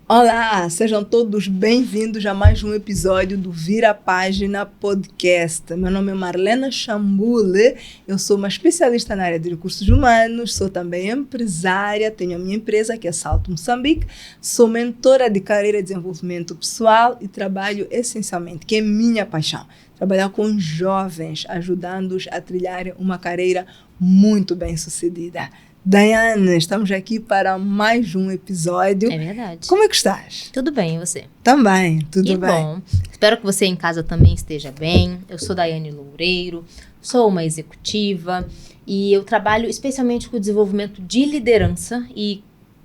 Olá, sejam todos bem-vindos a mais um episódio do Vira a Página Podcast. Meu nome é Marlena Chambule, eu sou uma especialista na área de recursos humanos, sou também empresária, tenho a minha empresa que é Salto Moçambique, sou mentora de carreira e desenvolvimento pessoal e trabalho essencialmente, que é minha paixão, trabalhar com jovens, ajudando-os a trilharem uma carreira muito bem-sucedida. Daiane, estamos aqui para mais um episódio. É verdade. Como é que estás? Tudo bem, e você? Também, tudo Que bem. bom. Espero que você em casa também esteja bem. Eu sou Daiane Loureiro, sou uma executiva e eu trabalho especialmente com o desenvolvimento de liderança e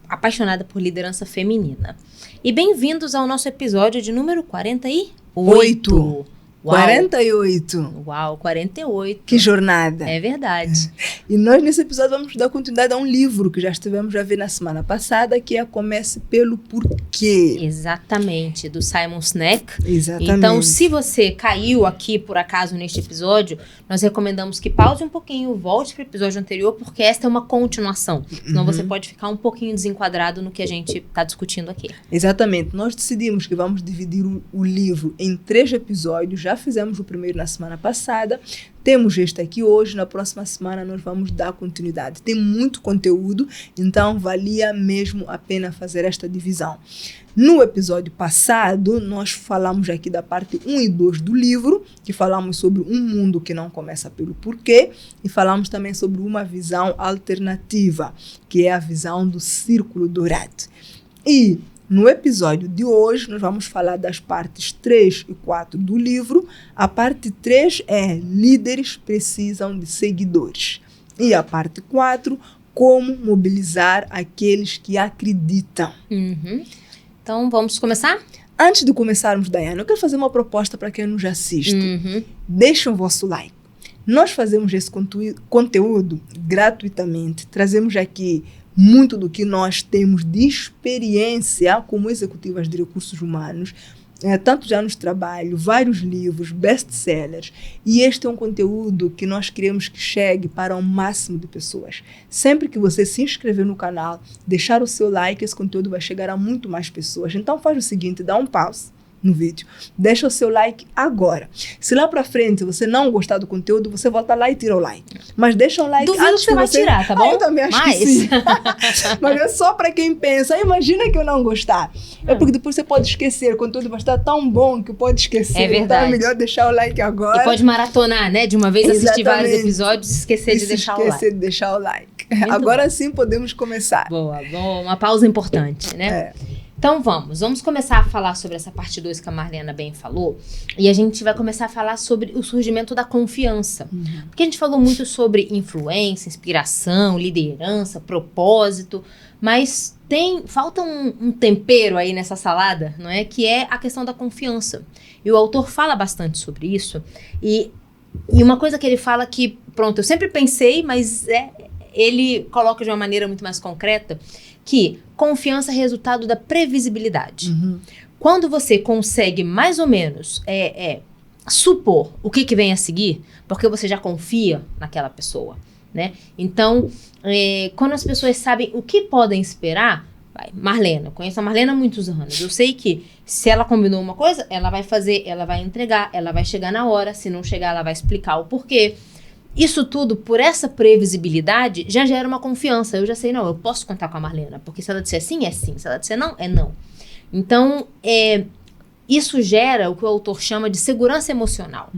apaixonada por liderança feminina. E bem-vindos ao nosso episódio de número 48. Uau. 48. Uau, 48. Que jornada. É verdade. E nós nesse episódio vamos dar continuidade a um livro que já estivemos a ver na semana passada, que é Comece pelo Porquê. Exatamente, do Simon Sinek. Exatamente. Então, se você caiu aqui por acaso neste episódio, nós recomendamos que pause um pouquinho, volte para o episódio anterior, porque esta é uma continuação. Senão você pode ficar um pouquinho desenquadrado no que a gente está discutindo aqui. Exatamente. Nós decidimos que vamos dividir o livro em 3 episódios. Já fizemos o primeiro na semana passada. Temos este aqui hoje. Na próxima semana nós vamos dar continuidade. Tem muito conteúdo, então valia mesmo a pena fazer esta divisão. No episódio passado, nós falamos aqui da parte 1 e 2 do livro, que falamos sobre um mundo que não começa pelo porquê, e falamos também sobre uma visão alternativa, que é a visão do círculo dourado. E no episódio de hoje, nós vamos falar das partes 3 e 4 do livro. A parte 3 é líderes precisam de seguidores. E a parte 4, como mobilizar aqueles que acreditam. Então, vamos começar? Antes de começarmos, Daiane, eu quero fazer uma proposta para quem nos assiste. Deixem o vosso like. Nós fazemos esse conteúdo gratuitamente. Trazemos aqui muito do que nós temos de experiência como executivas de recursos humanos, tanto já nos trabalho, vários livros, best-sellers, e este é um conteúdo que nós queremos que chegue para o máximo de pessoas. Sempre que você se inscrever no canal, deixar o seu like, esse conteúdo vai chegar a muito mais pessoas. Então faz o seguinte, dá um pause no vídeo, deixa o seu like agora. Se lá pra frente você não gostar do conteúdo, você volta lá e tira o like. Mas deixa o like. Duvido antes que você vai tirar, tá bom? Eu também acho que sim. Mas é só pra quem pensa, imagina que eu não gostar. É porque depois você pode esquecer, o conteúdo vai estar tão bom que pode esquecer. É verdade. Então é melhor deixar o like agora. E pode maratonar, né? De uma vez assistir vários Exatamente. episódios e esquecer de deixar o like. Esquecer de deixar o like. Muito Agora bom. sim podemos começar. Boa, uma pausa importante, né? Então vamos começar a falar sobre essa parte 2 que a Marlena bem falou, e a gente vai começar a falar sobre o surgimento da confiança. Porque a gente falou muito sobre influência, inspiração, liderança, propósito, mas falta um tempero aí nessa salada, não é? Que é a questão da confiança. E o autor fala bastante sobre isso, e uma coisa que ele fala que, pronto, eu sempre pensei, mas ele coloca de uma maneira muito mais concreta, que confiança é resultado da previsibilidade. Quando você consegue mais ou menos supor o que vem a seguir, porque você já confia naquela pessoa, né? Então, quando as pessoas sabem o que podem esperar, Marlena, eu conheço a Marlena há muitos anos, eu sei que se ela combinou uma coisa, ela vai fazer, ela vai entregar, ela vai chegar na hora, se não chegar, ela vai explicar o porquê. Isso tudo, por essa previsibilidade, já gera uma confiança. Eu já sei, não, eu posso contar com a Marlena, porque se ela disser sim, é sim. Se ela disser não, é não. Então, isso gera o que o autor chama de segurança emocional.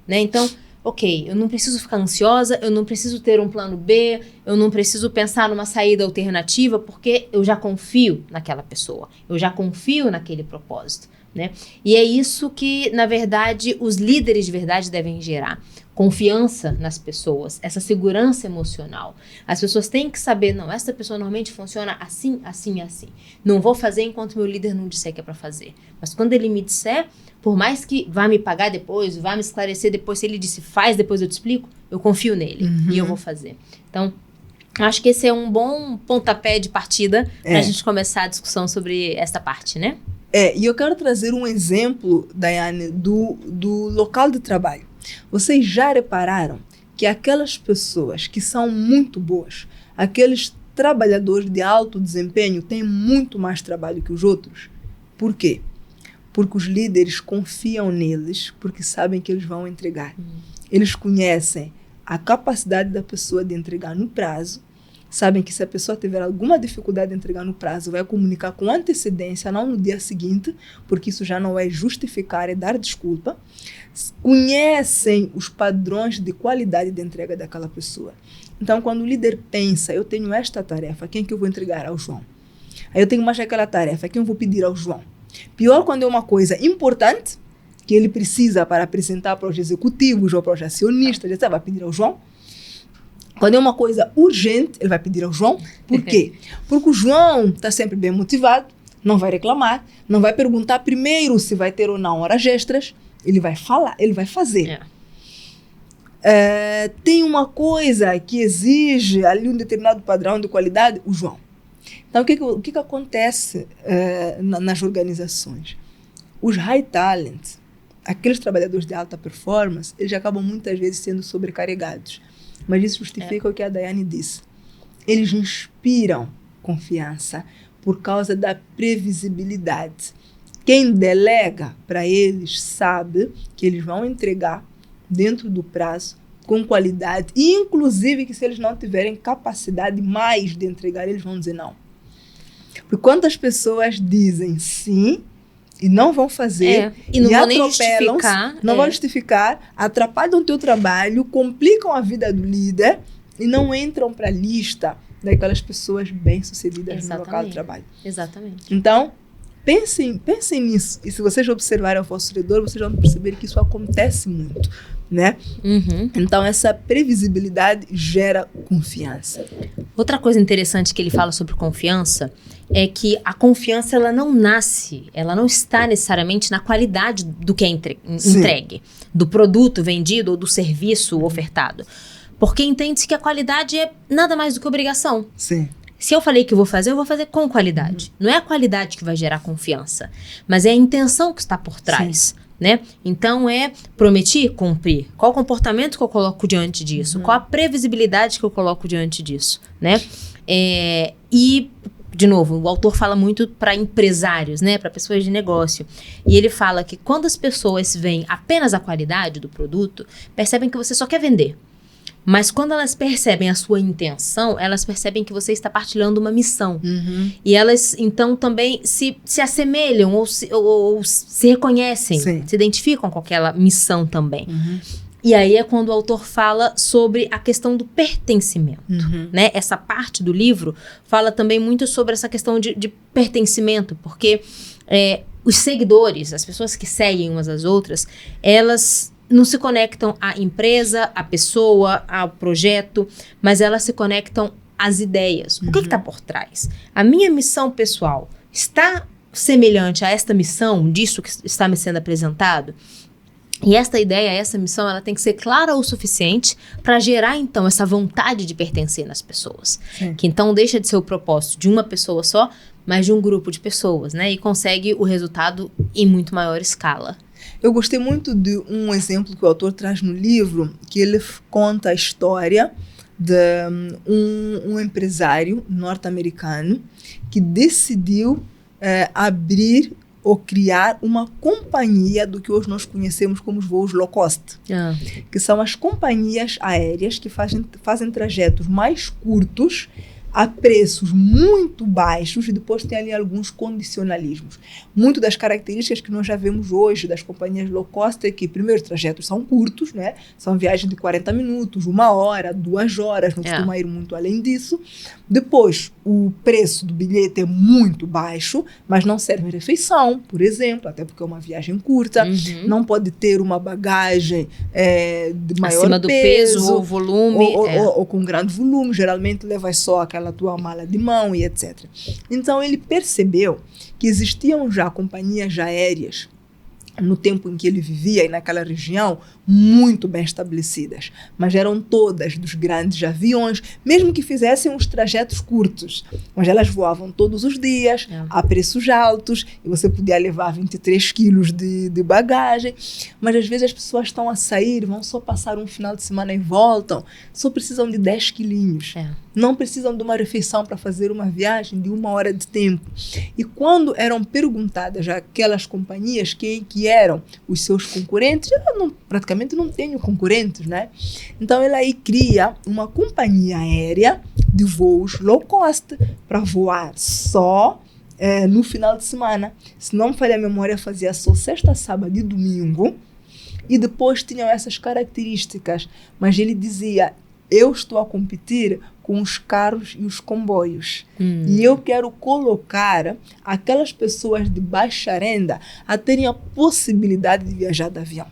Né? Então, ok, eu não preciso ficar ansiosa, eu não preciso ter um plano B, eu não preciso pensar numa saída alternativa, porque eu já confio naquela pessoa, eu já confio naquele propósito. Né? E é isso que, na verdade, os líderes de verdade devem gerar. Confiança nas pessoas, essa segurança emocional. As pessoas têm que saber, não, essa pessoa normalmente funciona assim, assim, assim. Não vou fazer enquanto meu líder não disser que é para fazer. Mas quando ele me disser, por mais que vá me pagar depois, vá me esclarecer depois, se ele disse faz, depois eu te explico, eu confio nele e eu vou fazer. Então, acho que esse é um bom pontapé de partida para a gente começar a discussão sobre essa parte, né? E eu quero trazer um exemplo, Daiane, do local de trabalho. Vocês já repararam que aquelas pessoas que são muito boas, aqueles trabalhadores de alto desempenho têm muito mais trabalho que os outros. Por quê? Porque os líderes confiam neles, porque sabem que eles vão entregar. Eles conhecem a capacidade da pessoa de entregar no prazo, sabem que se a pessoa tiver alguma dificuldade de entregar no prazo, vai comunicar com antecedência, não no dia seguinte, porque isso já não é justificar, é dar desculpa. Conhecem os padrões de qualidade de entrega daquela pessoa. Então, quando o líder pensa, eu tenho esta tarefa, quem que eu vou entregar? Ao João. Aí eu tenho mais aquela tarefa, quem eu vou pedir? Ao João. Pior quando é uma coisa importante, que ele precisa para apresentar para os executivos ou para os acionistas, ele vai pedir ao João. Quando é uma coisa urgente, ele vai pedir ao João. Por quê? Porque o João está sempre bem motivado, não vai reclamar, não vai perguntar primeiro se vai ter ou não horas extras, ele vai falar, ele vai fazer. Tem uma coisa que exige ali um determinado padrão de qualidade, o João. Então, o que acontece nas organizações? Os high talent, aqueles trabalhadores de alta performance, eles acabam muitas vezes sendo sobrecarregados. Mas isso justifica o que a Daiane disse. Eles inspiram confiança por causa da previsibilidade. Quem delega para eles sabe que eles vão entregar dentro do prazo, com qualidade, e inclusive que se eles não tiverem capacidade mais de entregar, eles vão dizer não. Porque quantas pessoas dizem sim e não vão fazer, e não vão nem justificar. Não vão justificar, atrapalham o teu trabalho, complicam a vida do líder e não entram para a lista daquelas pessoas bem-sucedidas no local de trabalho. Exatamente. Então, pensem nisso. E se vocês observarem ao vosso redor, vocês vão perceber que isso acontece muito, né? Então, essa previsibilidade gera confiança. Outra coisa interessante que ele fala sobre confiança é que a confiança, ela não nasce, ela não está necessariamente na qualidade do que é entregue, do produto vendido ou do serviço ofertado. Porque entende-se que a qualidade é nada mais do que obrigação. Sim. Se eu falei que eu vou fazer com qualidade. Não é a qualidade que vai gerar confiança, mas é a intenção que está por trás. Né? Então, prometi cumprir. Qual o comportamento que eu coloco diante disso? Qual a previsibilidade que eu coloco diante disso? Né? E, de novo, o autor fala muito para empresários, né? Para pessoas de negócio. E ele fala que quando as pessoas veem apenas a qualidade do produto, percebem que você só quer vender. Mas quando elas percebem a sua intenção, elas percebem que você está partilhando uma missão. E elas, então, também se assemelham ou se reconhecem, se identificam com aquela missão também. E aí é quando o autor fala sobre a questão do pertencimento. Né? Essa parte do livro fala também muito sobre essa questão de pertencimento, porque os seguidores, as pessoas que seguem umas às outras, elas não se conectam à empresa, à pessoa, ao projeto, mas elas se conectam às ideias. O que está por trás? A minha missão pessoal está semelhante a esta missão, disso que está me sendo apresentado? E esta ideia, essa missão, ela tem que ser clara o suficiente para gerar, então, essa vontade de pertencer nas pessoas. Que, então, deixa de ser o propósito de uma pessoa só, mas de um grupo de pessoas, né? E consegue o resultado em muito maior escala. Eu gostei muito de um exemplo que o autor traz no livro, que ele conta a história de um empresário norte-americano que decidiu abrir ou criar uma companhia do que hoje nós conhecemos como os voos low cost, que são as companhias aéreas que fazem trajetos mais curtos a preços muito baixos e depois tem ali alguns condicionalismos. Muito das características que nós já vemos hoje das companhias low cost é que, primeiro, os trajetos são curtos, né? São viagens de 40 minutos, 1 hora, 2 horas, não costuma ir muito além disso. Depois, o preço do bilhete é muito baixo, mas não serve refeição, por exemplo, até porque é uma viagem curta. Não pode ter uma bagagem de maior acima do peso ou volume. Ou com grande volume, geralmente leva só aquela tua mala de mão e etc. Então, ele percebeu que existiam já companhias aéreas no tempo em que ele vivia e naquela região, muito bem estabelecidas. Mas eram todas dos grandes aviões, mesmo que fizessem uns trajetos curtos. Mas elas voavam todos os dias, a preços altos, e você podia levar 23 quilos de bagagem. Mas às vezes as pessoas estão a sair, vão só passar um final de semana e voltam, só precisam de 10 quilinhos. Não precisam de uma refeição para fazer uma viagem de 1 hora de tempo. E quando eram perguntadas aquelas companhias que eram os seus concorrentes, ela praticamente não tem concorrentes, né? Então ela aí cria uma companhia aérea de voos low cost para voar só no final de semana. Se não me falha a memória, fazia só sexta, sábado e domingo. E depois tinham essas características. Mas ele dizia, eu estou a competir com os carros e os comboios. E eu quero colocar aquelas pessoas de baixa renda a terem a possibilidade de viajar de avião.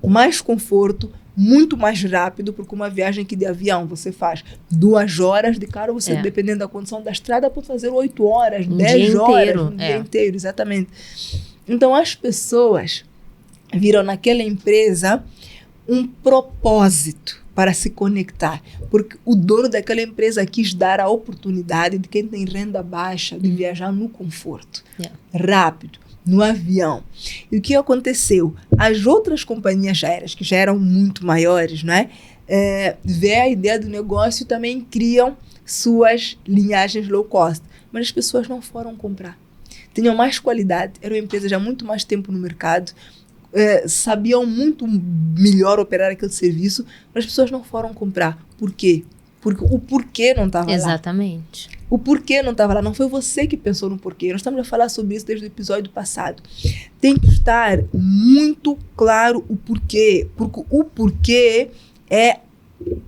Mais conforto, muito mais rápido, porque uma viagem que de avião você faz 2 horas, de carro você, dependendo da condição da estrada, pode fazer 8 horas, 10 horas, um dia inteiro, exatamente. Então as pessoas viram naquela empresa um propósito para se conectar, porque o dono daquela empresa quis dar a oportunidade de quem tem renda baixa de viajar no conforto, rápido, no avião. E o que aconteceu? As outras companhias aéreas, que já eram muito maiores, né, vê a ideia do negócio e também criam suas linhagens low cost, mas as pessoas não foram comprar. Tinham mais qualidade, eram empresas já há muito mais tempo no mercado, sabiam muito melhor operar aquele serviço, mas as pessoas não foram comprar. Por quê? Porque o porquê não estava lá. Exatamente. O porquê não estava lá. Não foi você que pensou no porquê. Nós estamos a falar sobre isso desde o episódio passado. Tem que estar muito claro o porquê. Porque o porquê é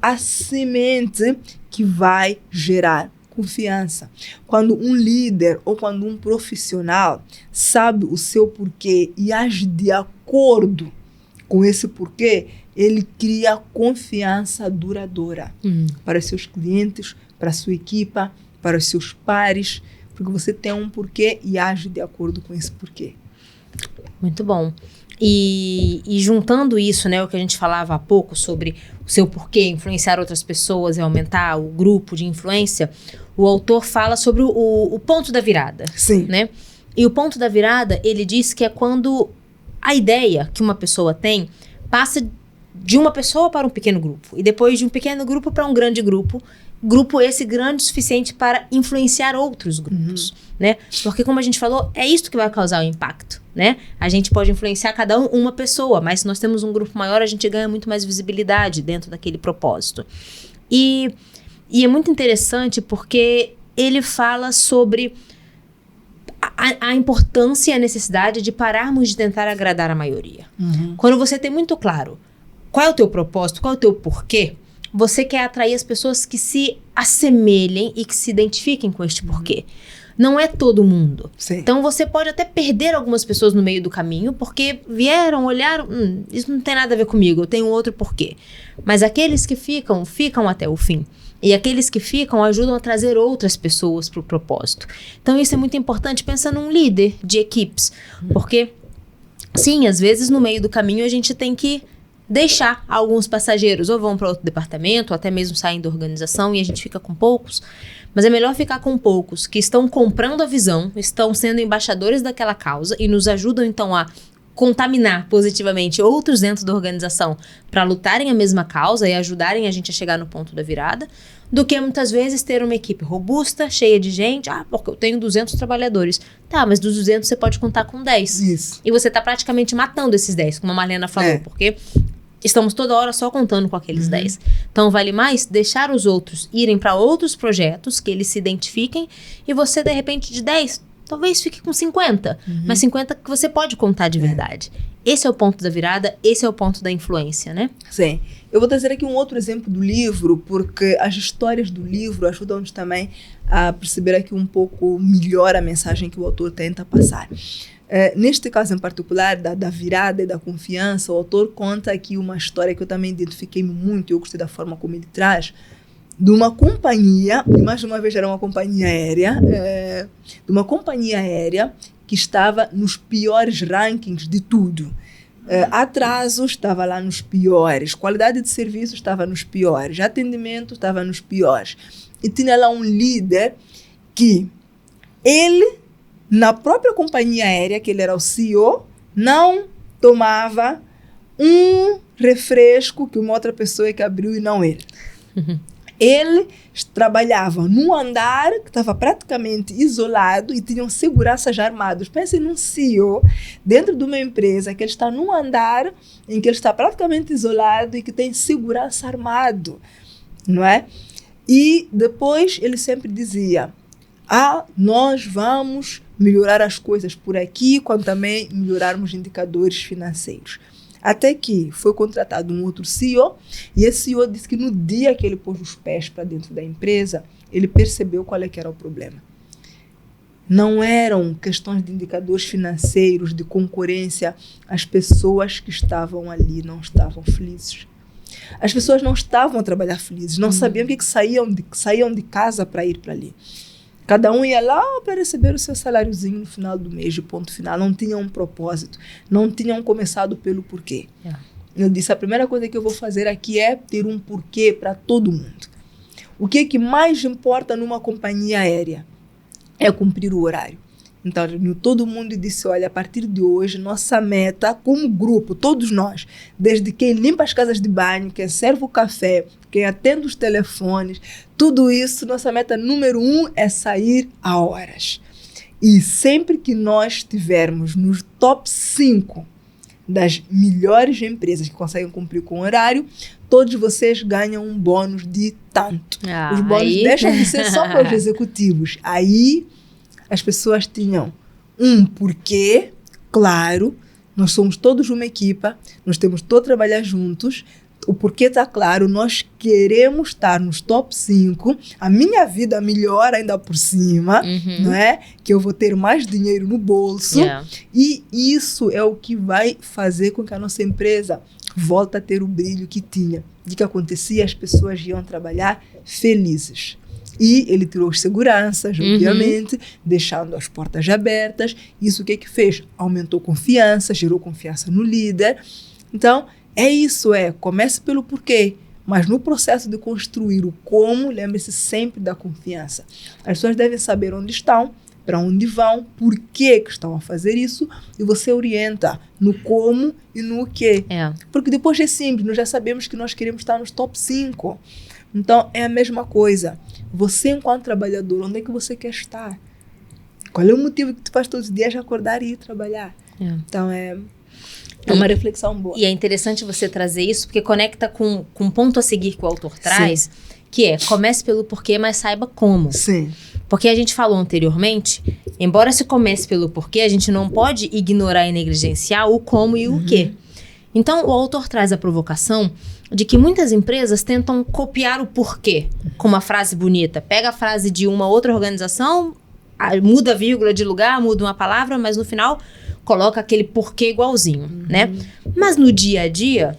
a semente que vai gerar confiança. Quando um líder ou quando um profissional sabe o seu porquê e age de acordo com esse porquê, ele cria confiança duradoura para os seus clientes, para a sua equipa, para os seus pares, porque você tem um porquê e age de acordo com esse porquê. Muito bom. E juntando isso, né, o que a gente falava há pouco sobre o seu porquê, influenciar outras pessoas e aumentar o grupo de influência, o autor fala sobre o ponto da virada. Sim. Né? E o ponto da virada, ele diz que é quando a ideia que uma pessoa tem passa de uma pessoa para um pequeno grupo. E depois de um pequeno grupo para um grande grupo. Grupo esse grande o suficiente para influenciar outros grupos, né? Porque, como a gente falou, é isso que vai causar o impacto, né? A gente pode influenciar cada uma pessoa, mas se nós temos um grupo maior, a gente ganha muito mais visibilidade dentro daquele propósito. E é muito interessante porque ele fala sobre a importância e a necessidade de pararmos de tentar agradar a maioria. Quando você tem muito claro qual é o teu propósito, qual é o teu porquê, você quer atrair as pessoas que se assemelhem e que se identifiquem com este porquê. Não é todo mundo. Sim. Então você pode até perder algumas pessoas no meio do caminho porque vieram, olharam, isso não tem nada a ver comigo, eu tenho outro porquê. Mas aqueles que ficam até o fim. E aqueles que ficam ajudam a trazer outras pessoas para o propósito. Então isso é muito importante. Pensa num líder de equipes. Porque, sim, às vezes no meio do caminho a gente tem que deixar alguns passageiros, ou vão para outro departamento, ou até mesmo saem da organização e a gente fica com poucos. Mas é melhor ficar com poucos que estão comprando a visão, estão sendo embaixadores daquela causa e nos ajudam então a contaminar positivamente outros dentro da organização para lutarem a mesma causa e ajudarem a gente a chegar no ponto da virada, do que muitas vezes ter uma equipe robusta, cheia de gente. Porque eu tenho 200 trabalhadores. Tá, mas dos 200 você pode contar com 10. Isso. E você está praticamente matando esses 10, como a Marlena falou, porque estamos toda hora só contando com aqueles 10. Então, vale mais deixar os outros irem para outros projetos, que eles se identifiquem, e você, de repente, de 10, talvez fique com 50. Mas 50 que você pode contar de verdade. Esse é o ponto da virada, esse é o ponto da influência, né? Sim. Eu vou trazer aqui um outro exemplo do livro, porque as histórias do livro ajudam-nos também a perceber aqui um pouco melhor a mensagem que o autor tenta passar. Neste caso em particular, da virada e da confiança, o autor conta aqui uma história que eu também identifiquei muito, e eu gostei da forma como ele traz, de uma companhia, e mais uma vez era uma companhia aérea, de uma companhia aérea que estava nos piores rankings de tudo. Atraso estava lá nos piores, qualidade de serviço estava nos piores, atendimento estava nos piores. E tinha lá um líder que ele, na própria companhia aérea, que ele era o CEO, não tomava um refresco que uma outra pessoa que abriu e não ele. Ele trabalhava num andar que estava praticamente isolado e tinham seguranças armados. Pense num CEO dentro de uma empresa que ele está num andar em que ele está praticamente isolado e que tem segurança armado, não é? E depois ele sempre dizia, nós vamos melhorar as coisas por aqui, quando também melhorarmos indicadores financeiros. Até que foi contratado um outro CEO, e esse CEO disse que no dia que ele pôs os pés para dentro da empresa, ele percebeu qual é que era o problema. Não eram questões de indicadores financeiros, de concorrência. As pessoas que estavam ali não estavam felizes. As pessoas não estavam a trabalhar felizes, não sabiam o que saíam de casa para ir para ali. Cada um ia lá para receber o seu saláriozinho no final do mês, de ponto final. Não tinham um propósito. Não tinham começado pelo porquê. Eu disse, a primeira coisa que eu vou fazer aqui é ter um porquê para todo mundo. O que mais importa numa companhia aérea? É cumprir o horário. Então, reuniu todo mundo e disse, olha, a partir de hoje, nossa meta, como grupo, todos nós, desde quem limpa as casas de banho, quem serve o café, quem atende os telefones, tudo isso, nossa meta número 1 é sair a horas. E sempre que nós estivermos nos top 5 das melhores empresas que conseguem cumprir com o horário, todos vocês ganham um bônus de tanto. Os bônus deixam de ser só para os executivos. Aí as pessoas tinham um porquê, claro, nós somos todos uma equipa, nós temos todos trabalhar juntos, o porquê está claro, nós queremos estar nos top 5, a minha vida melhor ainda por cima, não é? Que eu vou ter mais dinheiro no bolso, e isso é o que vai fazer com que a nossa empresa volte a ter o brilho que tinha. De que acontecia, as pessoas iam trabalhar felizes. E ele tirou as seguranças, obviamente, deixando as portas abertas. Isso o que fez? Aumentou confiança, gerou confiança no líder. Então, comece pelo porquê, mas no processo de construir o como, lembre-se sempre da confiança. As pessoas devem saber onde estão, para onde vão, por que estão a fazer isso, e você orienta no como e no quê. Porque depois é simples, nós já sabemos que nós queremos estar nos top 5. Então, é a mesma coisa. Você, enquanto trabalhador, onde é que você quer estar? Qual é o motivo que te faz todos os dias acordar e ir trabalhar? Então, é uma reflexão boa. E é interessante você trazer isso, porque conecta com um ponto a seguir que o autor traz, que é, comece pelo porquê, mas saiba como. Sim. Porque a gente falou anteriormente, embora se comece pelo porquê, a gente não pode ignorar e negligenciar o como e o quê. Então, o autor traz a provocação de que muitas empresas tentam copiar o porquê com uma frase bonita. Pega a frase de uma outra organização, muda a vírgula de lugar, muda uma palavra, mas no final coloca aquele porquê igualzinho, né? Mas no dia a dia,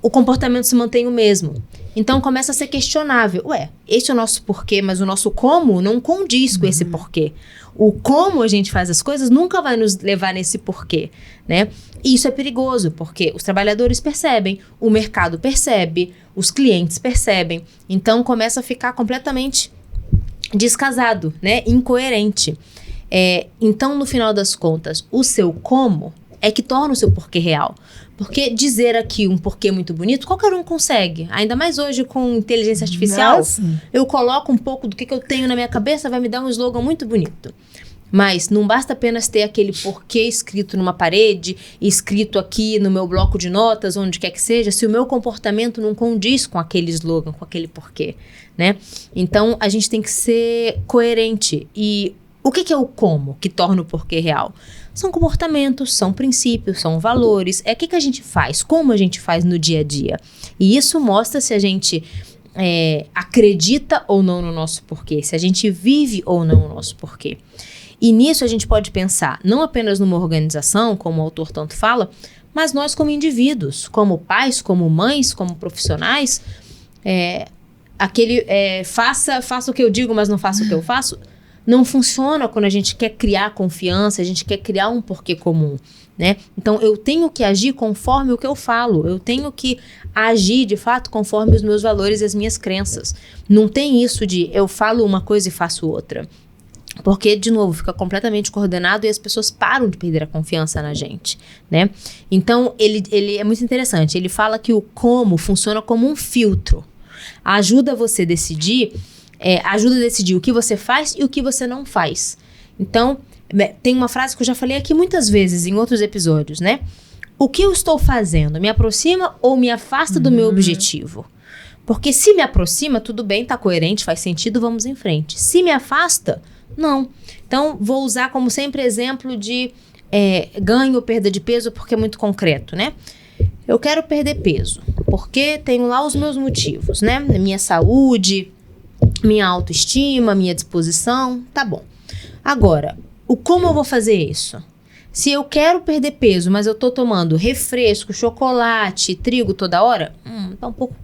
o comportamento se mantém o mesmo. Então começa a ser questionável. Esse é o nosso porquê, mas o nosso como não condiz com esse porquê. O como a gente faz as coisas nunca vai nos levar nesse porquê, né? E isso é perigoso, porque os trabalhadores percebem, o mercado percebe, os clientes percebem. Então começa a ficar completamente descasado, né? Incoerente. Então, no final das contas, o seu como é que torna o seu porquê real. Porque dizer aqui um porquê muito bonito, qualquer um consegue. Ainda mais hoje com inteligência artificial. Nossa. Eu coloco um pouco do que eu tenho na minha cabeça, vai me dar um slogan muito bonito. Mas não basta apenas ter aquele porquê escrito numa parede, escrito aqui no meu bloco de notas, onde quer que seja, se o meu comportamento não condiz com aquele slogan, com aquele porquê, né? Então, a gente tem que ser coerente. E o que é o como que torna o porquê real? São comportamentos, são princípios, são valores. É o que a gente faz, como a gente faz no dia a dia. E isso mostra se a gente acredita ou não no nosso porquê, se a gente vive ou não o nosso porquê. E nisso a gente pode pensar não apenas numa organização, como o autor tanto fala, mas nós como indivíduos, como pais, como mães, como profissionais. Faça o que eu digo, mas não faça o que eu faço. não funciona quando a gente quer criar confiança, a gente quer criar um porquê comum, né? Então, eu tenho que agir conforme o que eu falo. Eu tenho que agir, de fato, conforme os meus valores e as minhas crenças. Não tem isso de eu falo uma coisa e faço outra. Porque, de novo, fica completamente coordenado e as pessoas param de perder a confiança na gente, né? Então, ele é muito interessante. Ele fala que o como funciona como um filtro. Ajuda você a decidir, ajuda a decidir o que você faz e o que você não faz. Então, tem uma frase que eu já falei aqui muitas vezes em outros episódios, né? O que eu estou fazendo me aproxima ou me afasta do meu objetivo? Porque se me aproxima, tudo bem, tá coerente, faz sentido, vamos em frente. Se me afasta, não. Então, vou usar como sempre exemplo de ganho ou perda de peso, porque é muito concreto, né? Eu quero perder peso, porque tenho lá os meus motivos, né? Minha saúde, minha autoestima, minha disposição, tá bom. Agora, como eu vou fazer isso? Se eu quero perder peso, mas eu tô tomando refresco, chocolate, trigo toda hora, tá um pouco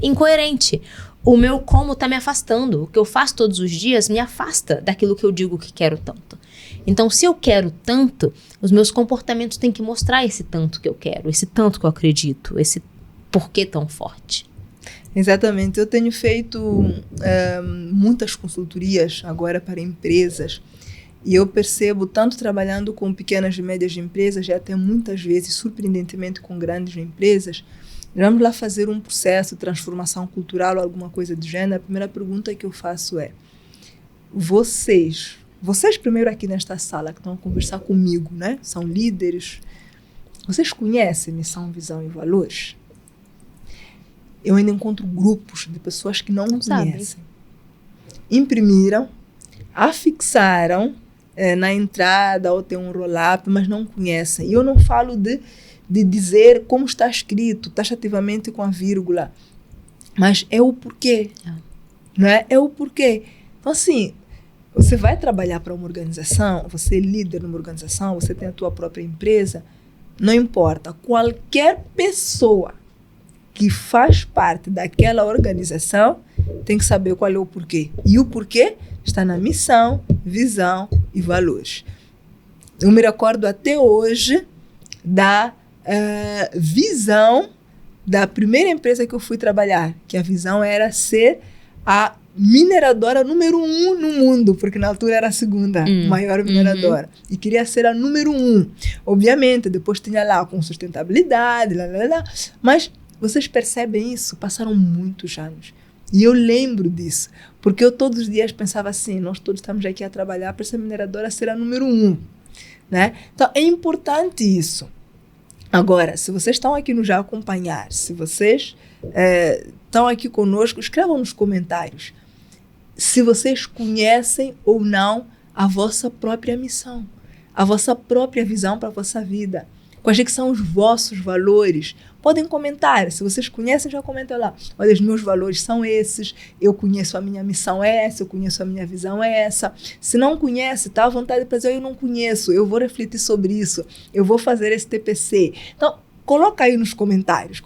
incoerente. O meu como tá me afastando. O que eu faço todos os dias me afasta daquilo que eu digo que quero tanto. Então, se eu quero tanto, os meus comportamentos têm que mostrar esse tanto que eu quero, esse tanto que eu acredito, esse porquê tão forte. Exatamente. Eu tenho feito muitas consultorias agora para empresas e eu percebo, tanto trabalhando com pequenas e médias empresas, e até muitas vezes, surpreendentemente, com grandes empresas, vamos lá fazer um processo de transformação cultural ou alguma coisa do gênero. A primeira pergunta que eu faço é: vocês primeiro aqui nesta sala que estão a conversar comigo, né? São líderes. Vocês conhecem missão, visão e valores? Eu ainda encontro grupos de pessoas que não conhecem. Imprimiram, afixaram na entrada ou tem um roll-up, mas não conhecem. E eu não falo de dizer como está escrito, taxativamente com a vírgula, mas é o porquê. Não é? É o porquê. Então, assim, você vai trabalhar para uma organização, você é líder numa organização, você tem a tua própria empresa, não importa. Qualquer pessoa que faz parte daquela organização tem que saber qual é o porquê. E o porquê está na missão, visão e valores. Eu me recordo até hoje da visão da primeira empresa que eu fui trabalhar, que a visão era ser a mineradora número 1 no mundo, porque na altura era a segunda maior mineradora, e queria ser a número 1. Obviamente, depois tinha lá com sustentabilidade, mas vocês percebem isso? Passaram muitos anos. E eu lembro disso, porque eu todos os dias pensava assim, nós todos estamos aqui a trabalhar para essa mineradora ser a número 1. Né? Então, é importante isso. Agora, se vocês estão aqui nos já acompanhar, se vocês estão aqui conosco, escrevam nos comentários se vocês conhecem ou não a vossa própria missão, a vossa própria visão para a vossa vida. Quais é que são os vossos valores? Podem comentar. Se vocês conhecem, já comentem lá. Olha, os meus valores são esses, eu conheço a minha missão é essa, eu conheço a minha visão é essa. Se não conhece, tá à vontade para dizer, eu não conheço, eu vou refletir sobre isso, eu vou fazer esse TPC. Então, coloca aí nos comentários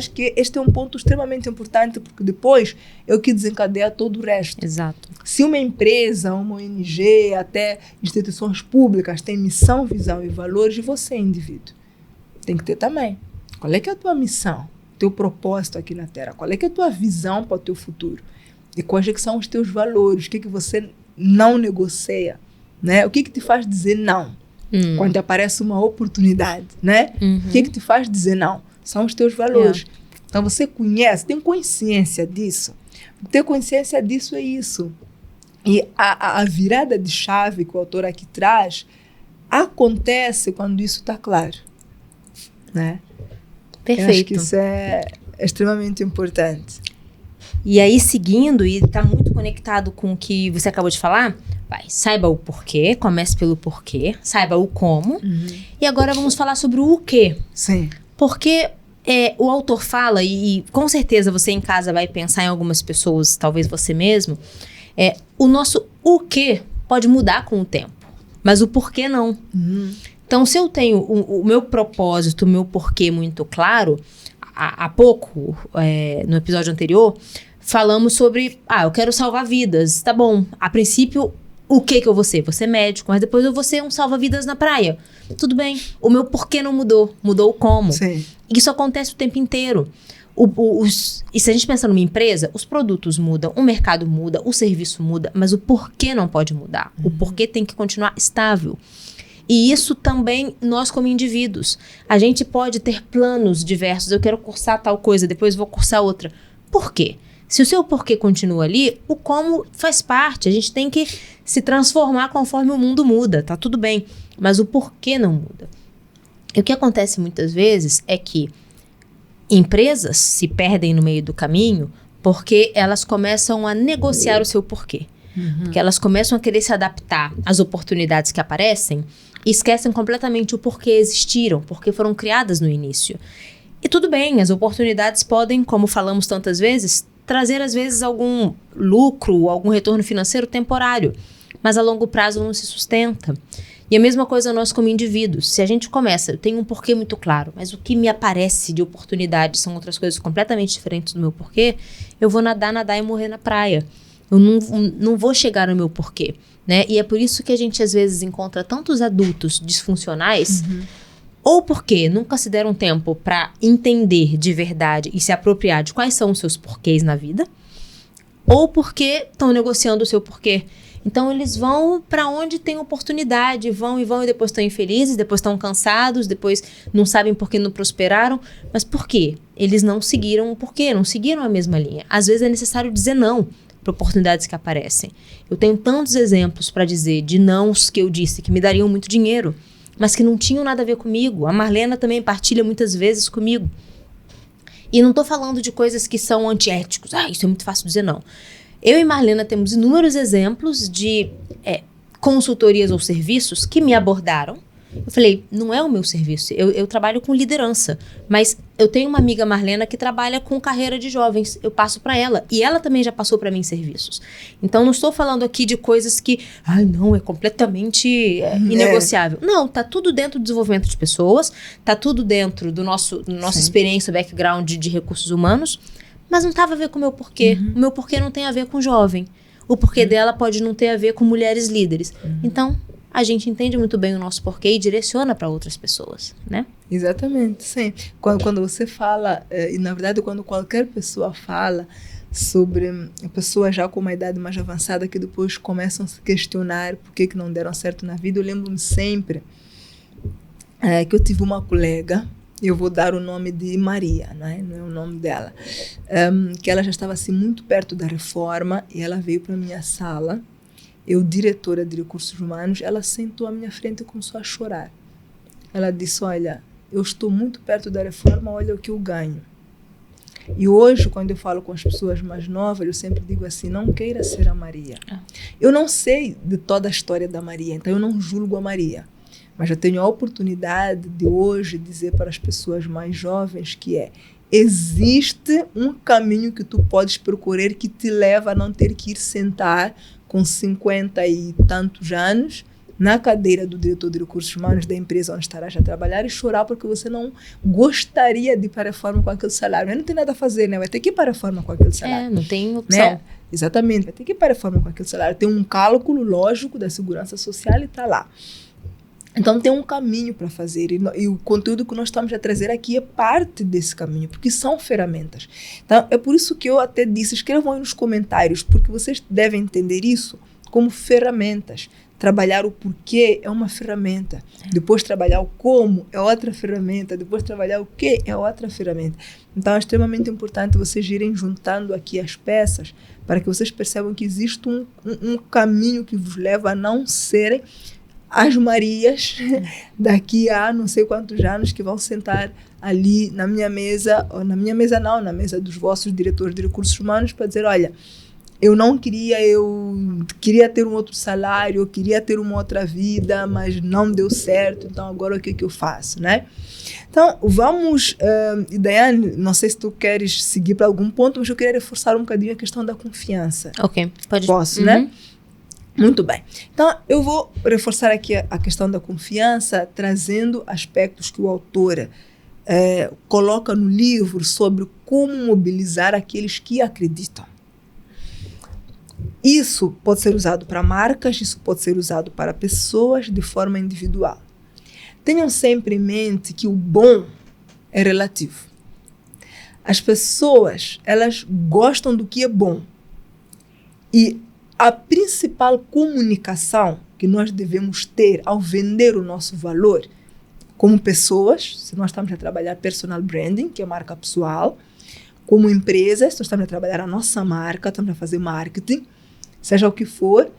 que este é um ponto extremamente importante, porque depois é o que desencadeia todo o resto. Exato. Se uma empresa, uma ONG, até instituições públicas têm missão, visão e valores, você, indivíduo, tem que ter também. Qual é que é a tua missão, teu propósito aqui na Terra? Qual é que é a tua visão para o teu futuro? E quais é que são os teus valores? O que você não negocia? Né? O que te faz dizer não? Quando aparece uma oportunidade, né? O que te faz dizer não? São os teus valores. Então, você conhece, tem consciência disso. Ter consciência disso é isso. E a virada de chave que o autor aqui traz acontece quando isso está claro. Né? Perfeito. Eu acho que isso é extremamente importante. E aí, seguindo, e está muito conectado com o que você acabou de falar, saiba o porquê, comece pelo porquê, saiba o como, e agora vamos falar sobre o quê. Sim. Porque o autor fala, e com certeza você em casa vai pensar em algumas pessoas, talvez você mesmo, o nosso o quê pode mudar com o tempo, mas o porquê não. Então, se eu tenho o meu propósito, o meu porquê muito claro, há pouco, no episódio anterior, falamos sobre, eu quero salvar vidas. Tá bom, a princípio, O que eu vou ser? Vou ser médico, mas depois eu vou ser um salva-vidas na praia. Tudo bem. O meu porquê não mudou. Mudou o como. Sim. Isso acontece o tempo inteiro. E se a gente pensar numa empresa, os produtos mudam, o mercado muda, o serviço muda, mas o porquê não pode mudar. O porquê tem que continuar estável. E isso também nós como indivíduos. A gente pode ter planos diversos. Eu quero cursar tal coisa, depois vou cursar outra. Por quê? Se o seu porquê continua ali, o como faz parte. A gente tem que se transformar conforme o mundo muda, tá tudo bem. Mas o porquê não muda. E o que acontece muitas vezes é que empresas se perdem no meio do caminho porque elas começam a negociar o seu porquê. Porque elas começam a querer se adaptar às oportunidades que aparecem e esquecem completamente o porquê existiram, porque foram criadas no início. E tudo bem, as oportunidades podem, como falamos tantas vezes, trazer às vezes algum lucro, algum retorno financeiro temporário, mas a longo prazo não se sustenta. E a mesma coisa nós como indivíduos. Se a gente começa, eu tenho um porquê muito claro, mas o que me aparece de oportunidade são outras coisas completamente diferentes do meu porquê, eu vou nadar e morrer na praia. Eu não vou chegar no meu porquê, né? E é por isso que a gente às vezes encontra tantos adultos disfuncionais, ou porque nunca se deram tempo para entender de verdade e se apropriar de quais são os seus porquês na vida, ou porque estão negociando o seu porquê. Então eles vão para onde tem oportunidade, vão e depois estão infelizes, depois estão cansados, depois não sabem por que não prosperaram. Mas por quê? Eles não seguiram o porquê, não seguiram a mesma linha. Às vezes é necessário dizer não para oportunidades que aparecem. Eu tenho tantos exemplos para dizer de nãos que eu disse que me dariam muito dinheiro, mas que não tinham nada a ver comigo. A Marlena também partilha muitas vezes comigo. E não estou falando de coisas que são antiéticos. Isso é muito fácil dizer não. Eu e Marlena temos inúmeros exemplos de consultorias ou serviços que me abordaram. Eu falei, não é o meu serviço, eu trabalho com liderança, mas eu tenho uma amiga Marlena que trabalha com carreira de jovens, eu passo para ela, e ela também já passou para mim serviços. Então não estou falando aqui de coisas que, não, é completamente inegociável. Não, tá tudo dentro do desenvolvimento de pessoas, tá tudo dentro do nossa experiência, background de recursos humanos, mas não estava a ver com o meu porquê. O meu porquê não tem a ver com jovem. O porquê dela pode não ter a ver com mulheres líderes. Então, a gente entende muito bem o nosso porquê e direciona para outras pessoas, né? Exatamente, sim. Quando você fala, e na verdade quando qualquer pessoa fala sobre pessoas já com uma idade mais avançada que depois começam a se questionar por que não deram certo na vida, eu lembro-me sempre que eu tive uma colega, eu vou dar o nome de Maria, né? Não é o nome dela, que ela já estava assim muito perto da reforma e ela veio para a minha sala. Eu, diretora de recursos humanos, ela sentou à minha frente e começou a chorar. Ela disse, olha, eu estou muito perto da reforma, olha o que eu ganho. E hoje, quando eu falo com as pessoas mais novas, eu sempre digo assim, não queira ser a Maria. Eu não sei de toda a história da Maria, então eu não julgo a Maria. Mas eu tenho a oportunidade de hoje dizer para as pessoas mais jovens que existe um caminho que tu podes percorrer que te leva a não ter que ir sentar com 50 e tantos anos na cadeira do diretor de recursos humanos da empresa onde estarás a trabalhar e chorar porque você não gostaria de ir para a reforma com aquele salário. Mas não tem nada a fazer, né? Vai ter que ir para a reforma com aquele salário. Não tem opção. Né? Exatamente, vai ter que ir para a reforma com aquele salário. Tem um cálculo lógico da segurança social e está lá. Então tem um caminho para fazer e o conteúdo que nós estamos a trazer aqui é parte desse caminho, porque são ferramentas. Então é por isso que eu até disse, escrevam aí nos comentários, porque vocês devem entender isso como ferramentas. Trabalhar o porquê é uma ferramenta, depois trabalhar o como é outra ferramenta, depois trabalhar o que é outra ferramenta. Então é extremamente importante vocês irem juntando aqui as peças para que vocês percebam que existe um caminho que vos leva a não serem as Marias daqui a não sei quantos anos que vão sentar ali na minha mesa, ou na minha mesa não, na mesa dos vossos diretores de recursos humanos para dizer, olha, eu queria ter um outro salário, eu queria ter uma outra vida, mas não deu certo, então agora o que eu faço, né? Então, vamos, Daiane, não sei se tu queres seguir para algum ponto, mas eu queria reforçar um bocadinho a questão da confiança. Ok, pode. Posso, né? Muito bem. Então, eu vou reforçar aqui a questão da confiança, trazendo aspectos que o autor coloca no livro sobre como mobilizar aqueles que acreditam. Isso pode ser usado para marcas, isso pode ser usado para pessoas de forma individual. Tenham sempre em mente que o bom é relativo. As pessoas, elas gostam do que é bom. E a principal comunicação que nós devemos ter ao vender o nosso valor como pessoas, se nós estamos a trabalhar personal branding, que é marca pessoal, como empresas, nós estamos a trabalhar a nossa marca, estamos a fazer marketing, seja o que for,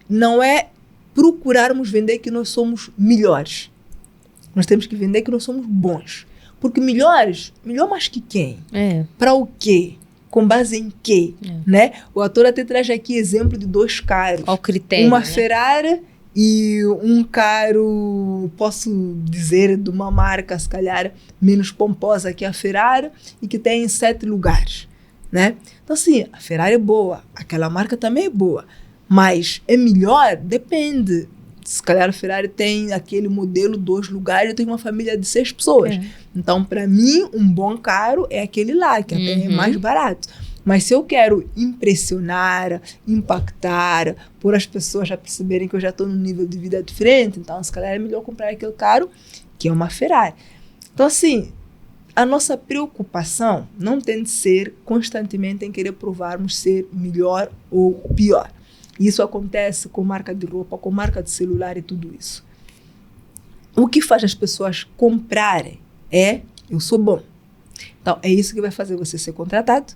não é procurarmos vender que nós somos melhores. Nós temos que vender que nós somos bons. Porque melhor mais que quem? Para o quê? Com base em quê? Né? O autor até traz aqui exemplo de 2 carros. Qual o critério? Uma Ferrari e um carro, posso dizer, de uma marca, se calhar, menos pomposa que a Ferrari e que tem 7 lugares. Né? Então, assim, a Ferrari é boa, aquela marca também é boa. Mas é melhor? Depende. Se calhar a Ferrari tem aquele modelo 2 lugares, eu tenho uma família de 6 pessoas. Então, para mim, um bom carro é aquele lá, que até é mais barato. Mas se eu quero impressionar, impactar, por as pessoas já perceberem que eu já estou num nível de vida diferente, então, se calhar é melhor comprar aquele carro que é uma Ferrari. Então, assim, a nossa preocupação não tem de ser constantemente em querer provarmos ser melhor ou pior. Isso acontece com marca de roupa, com marca de celular e tudo isso. O que faz as pessoas comprarem eu sou bom. Então, é isso que vai fazer você ser contratado,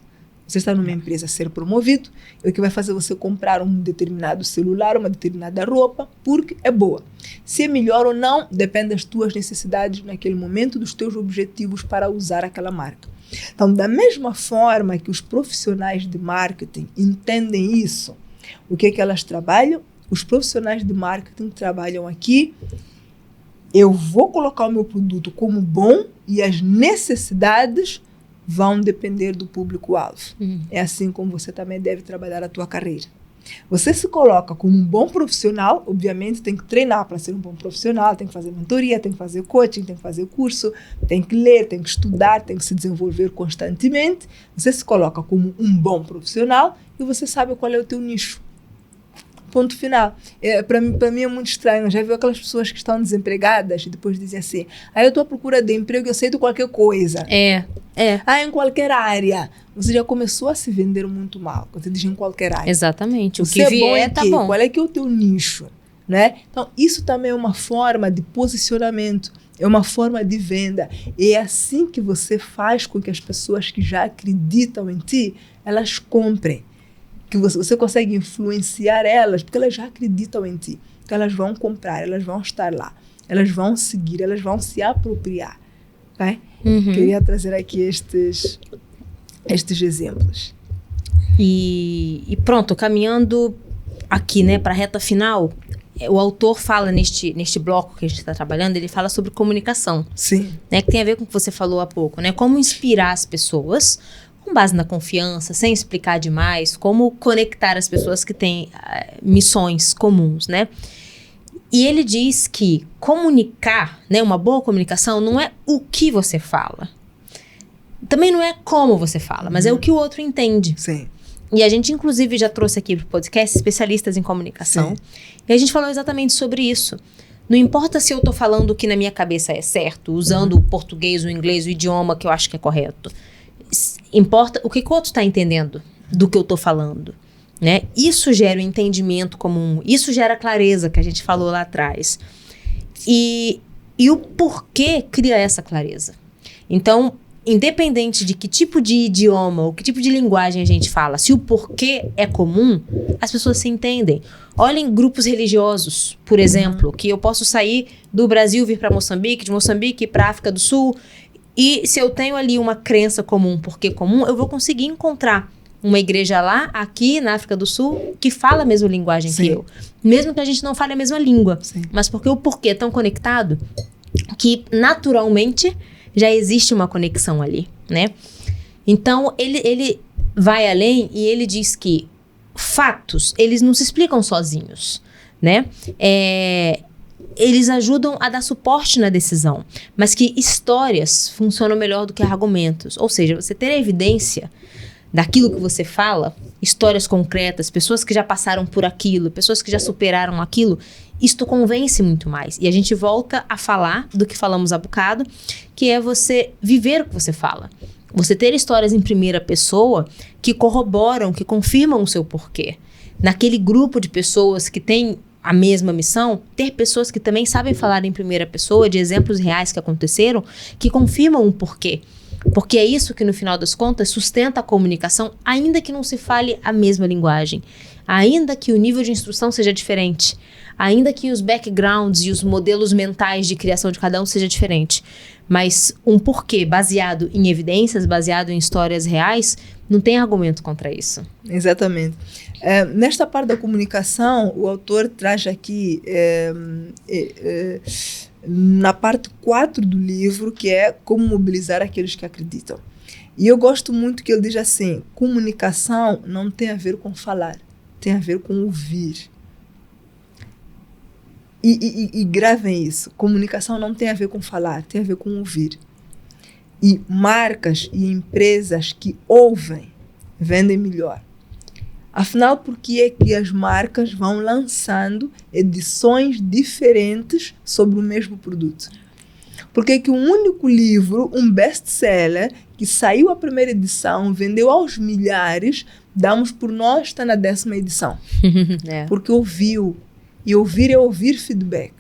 você está numa empresa ser promovido, é o que vai fazer você comprar um determinado celular, uma determinada roupa, porque é boa. Se é melhor ou não, depende das tuas necessidades naquele momento, dos teus objetivos para usar aquela marca. Então, da mesma forma que os profissionais de marketing entendem isso, o que é que elas trabalham? Os profissionais de marketing trabalham aqui. Eu vou colocar o meu produto como bom e as necessidades vão depender do público-alvo. É assim como você também deve trabalhar a tua carreira. Você se coloca como um bom profissional, obviamente tem que treinar para ser um bom profissional, tem que fazer mentoria, tem que fazer coaching, tem que fazer curso, tem que ler, tem que estudar, tem que se desenvolver constantemente. Você se coloca como um bom profissional e você sabe qual é o teu nicho. Ponto final. Para mim é muito estranho. Já viu aquelas pessoas que estão desempregadas e depois dizem assim, eu estou à procura de emprego, eu aceito qualquer coisa. Em qualquer área. Você já começou a se vender muito mal. Quando você diz em qualquer área. Exatamente. O você que vier tá bom. Qual é que é o teu nicho? Né? Então, isso também é uma forma de posicionamento. É uma forma de venda. E é assim que você faz com que as pessoas que já acreditam em ti, elas comprem. Que você consegue influenciar elas, porque elas já acreditam em ti. Então, elas vão comprar, elas vão estar lá. Elas vão seguir, elas vão se apropriar. Okay? Queria trazer aqui estes exemplos. E pronto, caminhando aqui, né, para a reta final, o autor fala neste bloco que a gente está trabalhando, ele fala sobre comunicação. Sim. Né, que tem a ver com o que você falou há pouco, né? Como inspirar as pessoas com base na confiança, sem explicar demais, como conectar as pessoas que têm missões comuns, né? E ele diz que comunicar, né, uma boa comunicação, não é o que você fala. Também não é como você fala, mas é o que o outro entende. Sim. E a gente, inclusive, já trouxe aqui para o podcast especialistas em comunicação. Sim. E a gente falou exatamente sobre isso. Não importa se eu estou falando o que na minha cabeça é certo, usando o português, o inglês, o idioma que eu acho que é correto. Importa o que o outro está entendendo do que eu estou falando. Né? Isso gera o entendimento comum, isso gera a clareza que a gente falou lá atrás. E o porquê cria essa clareza. Então, independente de que tipo de idioma ou que tipo de linguagem a gente fala, se o porquê é comum, as pessoas se entendem. Olhem grupos religiosos, por exemplo, que eu posso sair do Brasil, vir para Moçambique, de Moçambique ir para a África do Sul, e se eu tenho ali uma crença comum, porquê comum, eu vou conseguir encontrar uma igreja lá, aqui na África do Sul, que fala a mesma linguagem que eu. Mesmo que a gente não fale a mesma língua. Sim. Mas porque o porquê é tão conectado que naturalmente já existe uma conexão ali, né? Então, ele vai além e ele diz que fatos, eles não se explicam sozinhos, né? Eles ajudam a dar suporte na decisão, mas que histórias funcionam melhor do que argumentos. Ou seja, você ter evidência daquilo que você fala, histórias concretas, pessoas que já passaram por aquilo, pessoas que já superaram aquilo, isto convence muito mais. E a gente volta a falar do que falamos há bocado, que é você viver o que você fala. Você ter histórias em primeira pessoa que corroboram, que confirmam o seu porquê. Naquele grupo de pessoas que tem a mesma missão, ter pessoas que também sabem falar em primeira pessoa de exemplos reais que aconteceram, que confirmam o porquê. Porque é isso que, no final das contas, sustenta a comunicação, ainda que não se fale a mesma linguagem, ainda que o nível de instrução seja diferente, ainda que os backgrounds e os modelos mentais de criação de cada um seja diferente. Mas um porquê baseado em evidências, baseado em histórias reais, não tem argumento contra isso. Exatamente. Nesta parte da comunicação, o autor traz aqui, na parte 4 do livro, que é como mobilizar aqueles que acreditam. E eu gosto muito que ele diz assim, comunicação não tem a ver com falar, tem a ver com ouvir. E gravem isso, comunicação não tem a ver com falar, tem a ver com ouvir. E marcas e empresas que ouvem, vendem melhor. Afinal, por que é que as marcas vão lançando edições diferentes sobre o mesmo produto? Porque é que um único livro, um best-seller, que saiu a primeira edição, vendeu aos milhares, damos por nós, está na 10ª edição. Porque ouviu. E ouvir é ouvir feedback.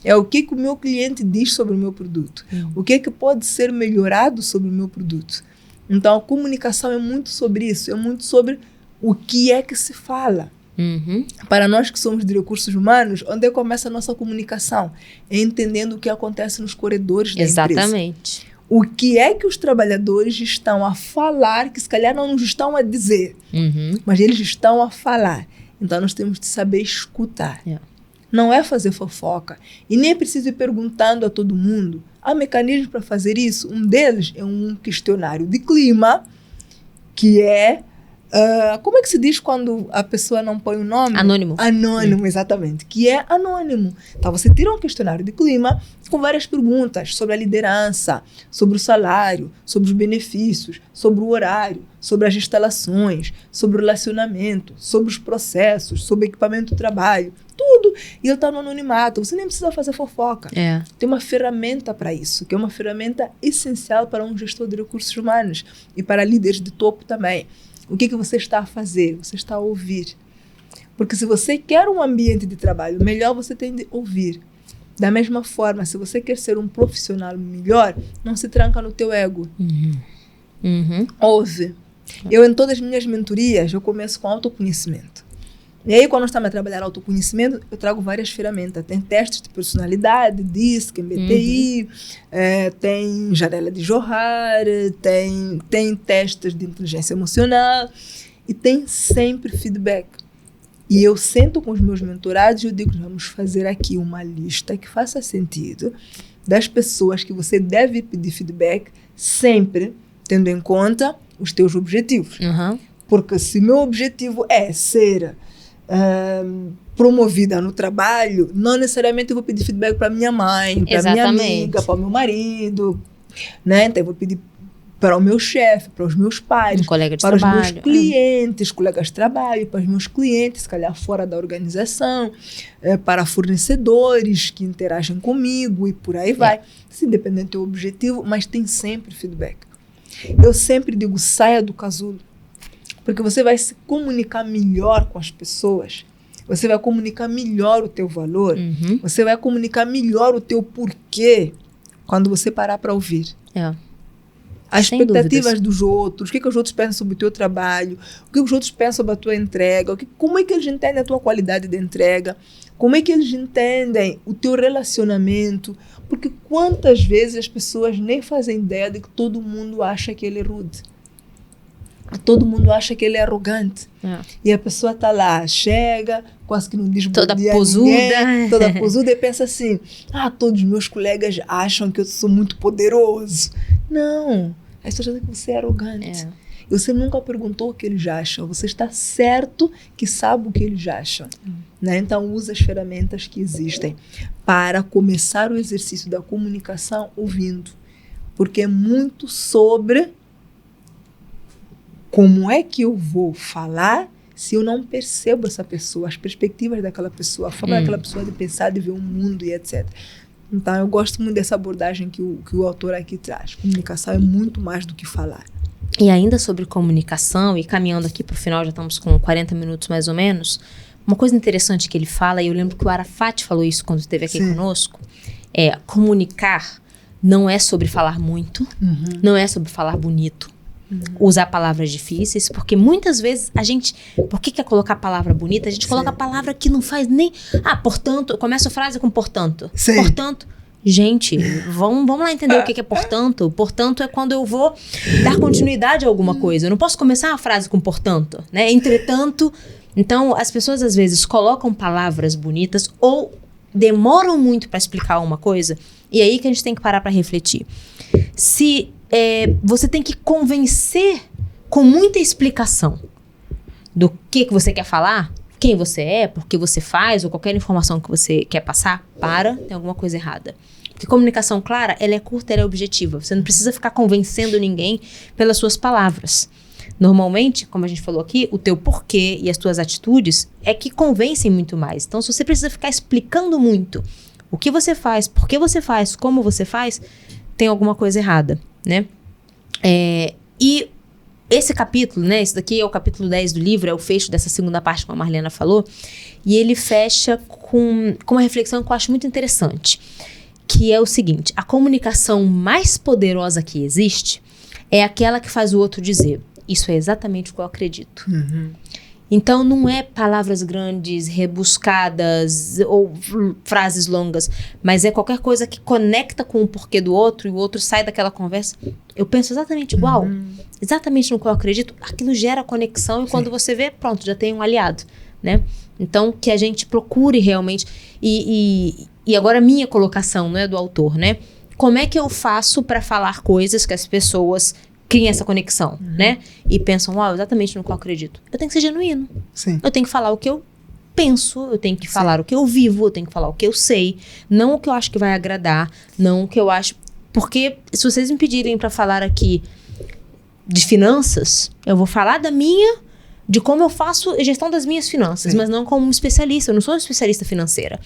É o que o meu cliente diz sobre o meu produto. O que pode ser melhorado sobre o meu produto. Então, a comunicação é muito sobre isso. É muito sobre o que é que se fala. Para nós que somos de recursos humanos, onde começa a nossa comunicação? É entendendo o que acontece nos corredores da empresa. Exatamente. O que é que os trabalhadores estão a falar, que se calhar não nos estão a dizer, mas eles estão a falar. Então, nós temos de saber escutar. Não é fazer fofoca. E nem é preciso ir perguntando a todo mundo. Há mecanismos para fazer isso. Um deles é um questionário de clima, que é... como é que se diz quando a pessoa não põe o nome? Anônimo. Anônimo, exatamente. Que é anônimo. Então, você tira um questionário de clima com várias perguntas sobre a liderança, sobre o salário, sobre os benefícios, sobre o horário, sobre as instalações, sobre o relacionamento, sobre os processos, sobre o equipamento de trabalho, tudo. E ele está no anonimato. Você nem precisa fazer fofoca. Tem uma ferramenta para isso, que é uma ferramenta essencial para um gestor de recursos humanos e para líderes de topo também. O que você está a fazer? Você está a ouvir. Porque se você quer um ambiente de trabalho melhor, você tem de ouvir. Da mesma forma, se você quer ser um profissional melhor, não se tranca no teu ego. Ouve. Eu, em todas as minhas mentorias, eu começo com autoconhecimento. E aí, quando estamos a trabalhar autoconhecimento, eu trago várias ferramentas. Tem testes de personalidade, DISC, MBTI, tem janela de Johar, tem testes de inteligência emocional e tem sempre feedback. E eu sento com os meus mentorados e eu digo, vamos fazer aqui uma lista que faça sentido das pessoas que você deve pedir feedback, sempre tendo em conta os teus objetivos. Porque se meu objetivo é ser promovida no trabalho, não necessariamente eu vou pedir feedback para minha mãe, para minha amiga, para o meu marido, né? Então eu vou pedir para o meu chefe, para os meus pais, para os meus clientes, colegas de trabalho, para os meus clientes, se calhar fora da organização, para fornecedores que interagem comigo e por aí vai. Assim, independente do objetivo, mas tem sempre feedback. Eu sempre digo, saia do casulo. Porque você vai se comunicar melhor com as pessoas, você vai comunicar melhor o teu valor, você vai comunicar melhor o teu porquê quando você parar para ouvir. As expectativas dos outros, o que os outros pensam sobre o teu trabalho, o que os outros pensam sobre a tua entrega, como é que eles entendem a tua qualidade de entrega, como é que eles entendem o teu relacionamento, porque quantas vezes as pessoas nem fazem ideia de que todo mundo acha que ele é rude. Todo mundo acha que ele é arrogante. E a pessoa está lá, chega, quase que não diz bom dia a ninguém, toda posuda, e pensa assim, todos os meus colegas acham que eu sou muito poderoso. Não, as pessoas dizem que você é arrogante. E você nunca perguntou o que eles acham, você está certo que sabe o que eles acham. Né? Então, usa as ferramentas que existem para começar o exercício da comunicação ouvindo. Porque é muito sobre como é que eu vou falar se eu não percebo essa pessoa, as perspectivas daquela pessoa, a forma daquela pessoa de pensar, de ver o mundo e etc. Então, eu gosto muito dessa abordagem que o autor aqui traz. Comunicação é muito mais do que falar. E ainda sobre comunicação, e caminhando aqui para o final, já estamos com 40 minutos mais ou menos, uma coisa interessante que ele fala, e eu lembro que o Arafat falou isso quando esteve aqui conosco, é comunicar não é sobre falar muito, não é sobre falar bonito, usar palavras difíceis, porque muitas vezes a gente, por que quer colocar palavra bonita? A gente coloca palavra que não faz nem, portanto, começa a frase com portanto, portanto, gente, vamos lá entender o que é portanto. Portanto é quando eu vou dar continuidade a alguma coisa, eu não posso começar uma frase com portanto, né, entretanto. Então as pessoas às vezes colocam palavras bonitas ou demoram muito para explicar uma coisa, e aí que a gente tem que parar para refletir. Se você tem que convencer com muita explicação do que você quer falar, quem você é, por que você faz, ou qualquer informação que você quer passar, tem alguma coisa errada. Porque comunicação clara, ela é curta, ela é objetiva. Você não precisa ficar convencendo ninguém pelas suas palavras. Normalmente, como a gente falou aqui, o teu porquê e as tuas atitudes é que convencem muito mais. Então, se você precisa ficar explicando muito o que você faz, por que você faz, como você faz, tem alguma coisa errada, né? E esse capítulo, né? Esse daqui é o capítulo 10 do livro, é o fecho dessa segunda parte, como a Marlena falou, e ele fecha com uma reflexão que eu acho muito interessante, que é o seguinte: a comunicação mais poderosa que existe é aquela que faz o outro dizer, isso é exatamente o que eu acredito. Então, não é palavras grandes, rebuscadas ou frases longas, mas é qualquer coisa que conecta com o porquê do outro e o outro sai daquela conversa. Eu penso exatamente igual, exatamente no que eu acredito. Aquilo gera conexão e quando você vê, pronto, já tem um aliado, né? Então, que a gente procure realmente. E agora a minha colocação, não é do autor, né? Como é que eu faço para falar coisas que as pessoas criem essa conexão, né? E pensam, exatamente no que eu acredito. Eu tenho que ser genuíno. Sim. Eu tenho que falar o que eu penso, eu tenho que falar o que eu vivo, eu tenho que falar o que eu sei, não o que eu acho que vai agradar, não o que eu acho... Porque se vocês me pedirem para falar aqui de finanças, eu vou falar de como eu faço a gestão das minhas finanças, mas não como um especialista. Eu não sou uma especialista financeira.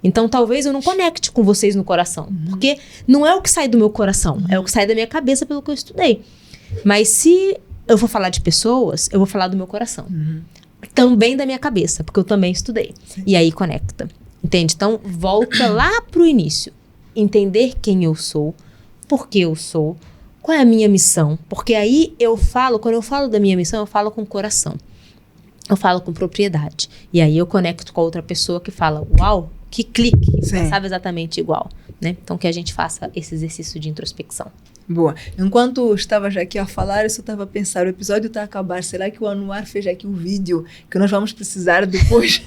Então, talvez eu não conecte com vocês no coração. Porque não é o que sai do meu coração, é o que sai da minha cabeça pelo que eu estudei. Mas se eu vou falar de pessoas, eu vou falar do meu coração. Também da minha cabeça, porque eu também estudei. E aí conecta. Entende? Então, volta lá pro início. Entender quem eu sou, por que eu sou, qual é a minha missão. Porque aí quando eu falo da minha missão, eu falo com o coração. Eu falo com propriedade. E aí eu conecto com a outra pessoa que fala, uau, que clique, pensava exatamente igual, né? Então que a gente faça esse exercício de introspecção. Boa. Enquanto estava já aqui a falar, eu só estava a pensar, o episódio está a acabar, será que o Anwar fez aqui um vídeo que nós vamos precisar depois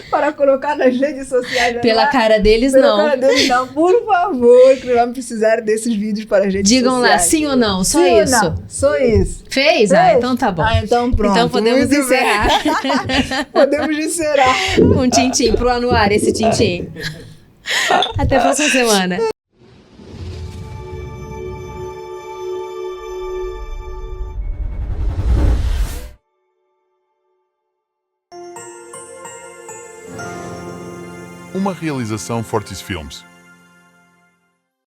para colocar nas redes sociais? Pela cara deles, não. Pela cara deles, não. Por favor, que nós vamos precisar desses vídeos para as redes Digam sociais. Digam lá, sim ou não, só sim isso. Ou não, só isso. Fez? Então tá bom. Então pronto. Então podemos encerrar. Podemos encerrar. Um tintim pro Anwar, esse tintim. Até a próxima semana. Uma realização Fortis Filmes.